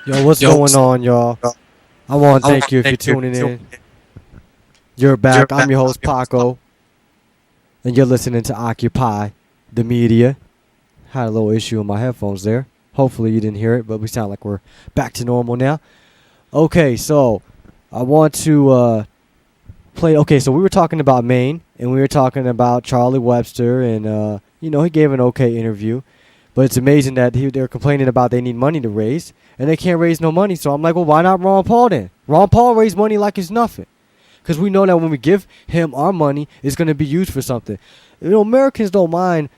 Yo, what's going on, y'all? I want to thank you if you're tuning in. You're back. I'm your host, Paco. And you're listening to Occupy the Media. Had a little issue with my headphones there. Hopefully you didn't hear it, but we sound like we're back to normal now. Okay, so I want to play. Okay, so we were talking about Maine, and we were talking about Charlie Webster, and, he gave an okay interview. But it's amazing that they're complaining about they need money to raise, and they can't raise no money. So I'm like, well, why not Ron Paul then? Ron Paul raised money like it's nothing. Because we know that when we give him our money, it's going to be used for something. Americans don't mind,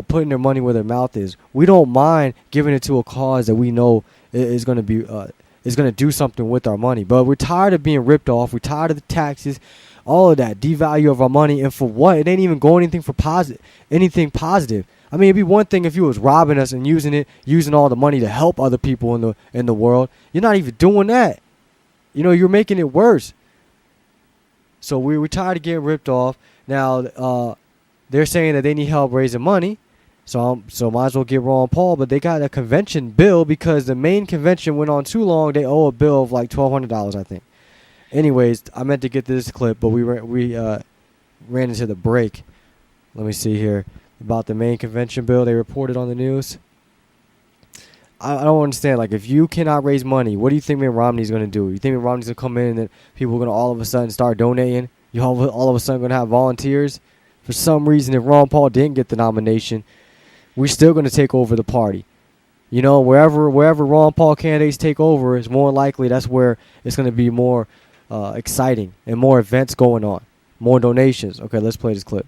putting their money where their mouth is. We don't mind giving it to a cause that we know is going to be is going to do something with our money. But we're tired of being ripped off. We're tired of the taxes, all of that, devalue of our money. And for what? It ain't even going anything positive. I mean, it'd be one thing if you was robbing us and using all the money to help other people in the world. You're not even doing that. You're making it worse. So we're tired of getting ripped off. Now, they're saying that they need help raising money. So might as well get Ron Paul. But they got a convention bill because the Maine convention went on too long. They owe a bill of like $1,200, I think. Anyways, I meant to get this clip, but we ran into the break. Let me see here. About the Maine convention bill they reported on the news. I don't understand. Like, if you cannot raise money, what do you think Mitt Romney's going to do? You think Mitt Romney's going to come in and then people are going to all of a sudden start donating? You all of a sudden going to have volunteers? For some reason, if Ron Paul didn't get the nomination, we're still going to take over the party. Wherever Ron Paul candidates take over, it's more likely that's where it's going to be more exciting and more events going on. More donations. Okay, let's play this clip.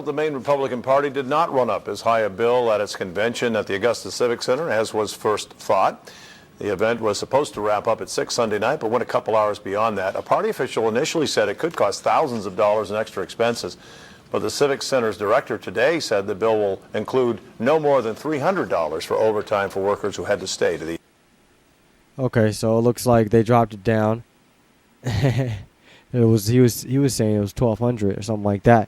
The Maine Republican Party did not run up as high a bill at its convention at the Augusta Civic Center as was first thought. The event was supposed to wrap up at 6 Sunday night, but went a couple hours beyond that. A party official initially said it could cost thousands of dollars in extra expenses, but the Civic Center's director today said the bill will include no more than $300 for overtime for workers who had to stay to the. Okay, so it looks like they dropped it down. He was saying it was $1,200 or something like that,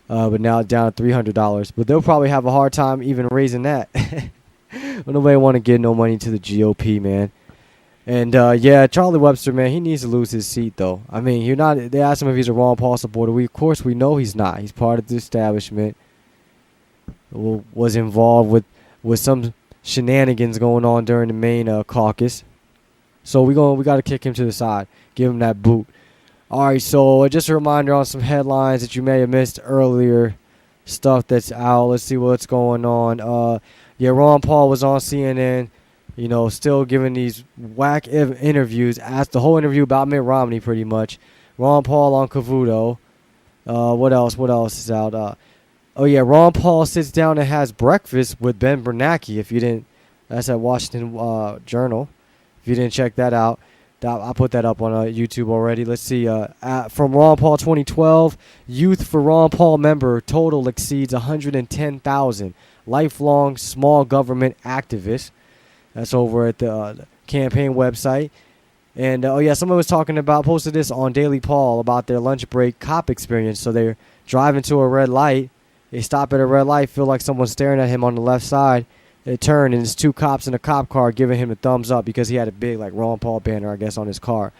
but now it's down to $300. But they'll probably have a hard time even raising that. But nobody want to give no money to the GOP, man. And Charlie Webster, man, he needs to lose his seat though. I mean, They asked him if he's a Ron Paul supporter. Of course we know he's not. He's part of the establishment. Was involved with some shenanigans going on during the Maine caucus. So we got to kick him to the side, give him that boot. All right, so just a reminder on some headlines that you may have missed earlier, stuff that's out. Let's see what's going on. Ron Paul was on CNN, still giving these whack interviews. Asked the whole interview about Mitt Romney, pretty much. Ron Paul on Cavuto. What else is out? Ron Paul sits down and has breakfast with Ben Bernanke. That's at Washington Journal. If you didn't check that out. I put that up on YouTube already. Let's see. From Ron Paul 2012, Youth for Ron Paul member total exceeds 110,000. Lifelong small government activist. That's over at the campaign website. And, someone was posted this on Daily Paul about their lunch break cop experience. So they're driving to a red light. They stop at a red light, feel like someone's staring at him on the left side. They turn, and it's two cops in a cop car giving him a thumbs up because he had a big, Ron Paul banner, I guess, on his car.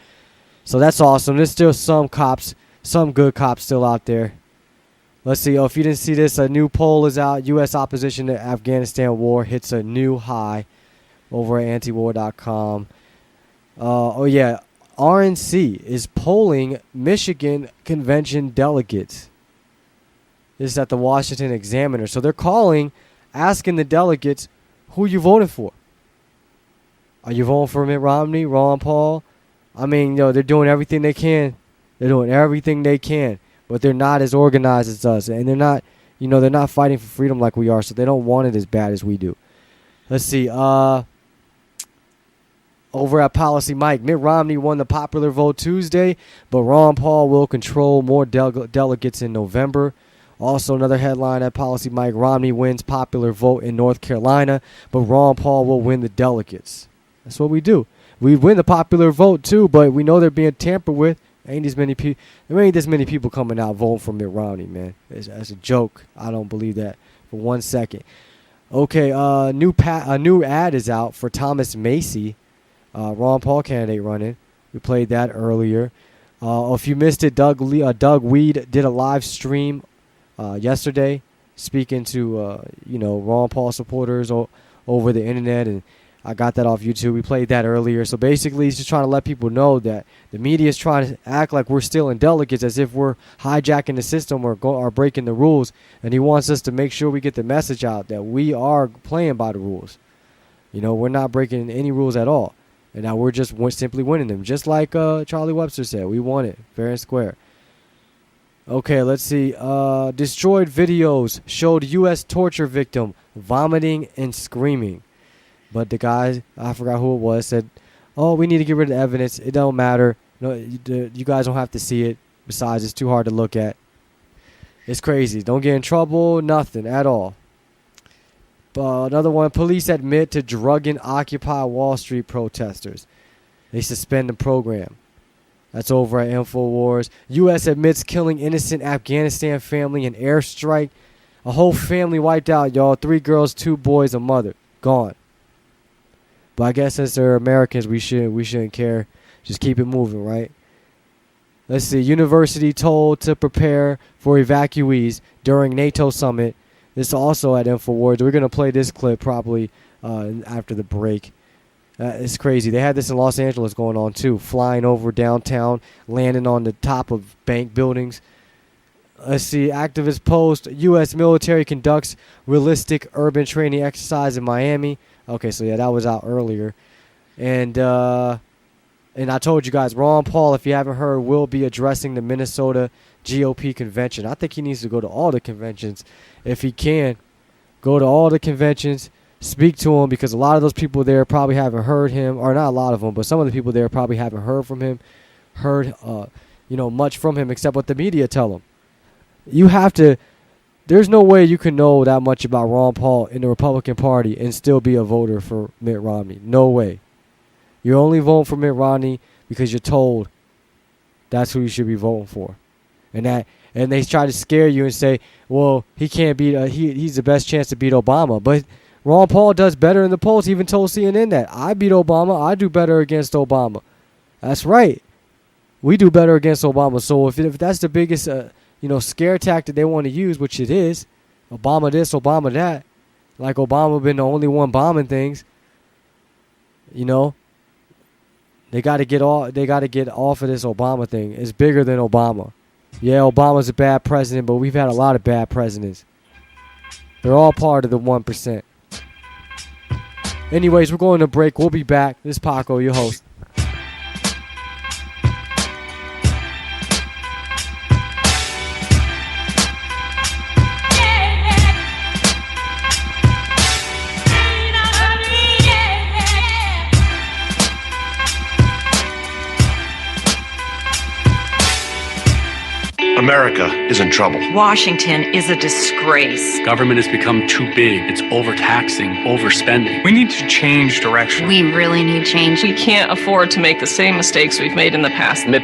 So that's awesome. There's still some good cops still out there. Let's see. If you didn't see this, a new poll is out. U.S. opposition to Afghanistan war hits a new high over at antiwar.com. RNC is polling Michigan convention delegates. This is at the Washington Examiner. So they're asking the delegates, who you voting for? Are you voting for Mitt Romney, Ron Paul? I mean, they're doing everything they can. But they're not as organized as us. And they're not fighting for freedom like we are, so they don't want it as bad as we do. Let's see. Over at Policy Mike, Mitt Romney won the popular vote Tuesday, but Ron Paul will control more delegates in November. Also, another headline at Policy Mike, Romney wins popular vote in North Carolina, but Ron Paul will win the delegates. That's what we do. We win the popular vote, too, but we know they're being tampered with. There ain't this many people coming out voting for Mitt Romney, man. That's a joke. I don't believe that for 1 second. Okay, a new ad is out for Thomas Macy, Ron Paul candidate running. We played that earlier. If you missed it, Doug Weed did a live stream yesterday, speaking to Ron Paul supporters over the internet, and I got that off YouTube. We played that earlier. So basically, he's just trying to let people know that the media is trying to act like we're stealing delegates, as if we're hijacking the system or breaking the rules. And he wants us to make sure we get the message out that we are playing by the rules. We're not breaking any rules at all. And now we're just simply winning them. Just like Charlie Webster said, we won it fair and square. Okay, let's see. Destroyed videos showed U.S. torture victim vomiting and screaming. But the guy, I forgot who it was, said, "Oh, we need to get rid of the evidence. It don't matter. No, you guys don't have to see it. Besides, it's too hard to look at." It's crazy. Don't get in trouble. Nothing at all. Another one. Police admit to drugging Occupy Wall Street protesters. They suspend the program. That's over at InfoWars. U.S. admits killing innocent Afghanistan family in airstrike. A whole family wiped out, y'all. 3 girls, 2 boys, a mother. Gone. But I guess since they're Americans, we shouldn't care. Just keep it moving, right? Let's see. University told to prepare for evacuees during NATO summit. This is also at InfoWars. We're going to play this clip probably after the break. It's crazy. They had this in Los Angeles going on too. Flying over downtown, landing on the top of bank buildings. Let's see. Activist post. U.S. military conducts realistic urban training exercise in Miami. Okay, so yeah, that was out earlier. And I told you guys, Ron Paul, if you haven't heard, will be addressing the Minnesota GOP convention. I think he needs to go to all the conventions. If he can, go to all the conventions, speak to him, because a lot of those people there probably haven't heard him, or not a lot of them, but some of the people there probably haven't heard from him, much from him except what the media tell them. You have to. There's no way you can know that much about Ron Paul in the Republican Party and still be a voter for Mitt Romney. No way. You're only voting for Mitt Romney because you're told that's who you should be voting for. And they try to scare you and say, well, he can't beat he's the best chance to beat Obama. But Ron Paul does better in the polls. He even told CNN that I beat Obama. I do better against Obama. That's right. We do better against Obama. So if that's the biggest scare tactic they want to use, which it is, Obama this, Obama that, like Obama been the only one bombing things, they got to get off of this Obama thing. It's bigger than Obama. Yeah, Obama's a bad president, but we've had a lot of bad presidents. They're all part of the 1%. Anyways, we're going to break. We'll be back. This is Paco, your host. America is in trouble. Washington is a disgrace. Government has become too big. It's overtaxing, overspending. We need to change direction. We really need change. We can't afford to make the same mistakes we've made in the past. Mitt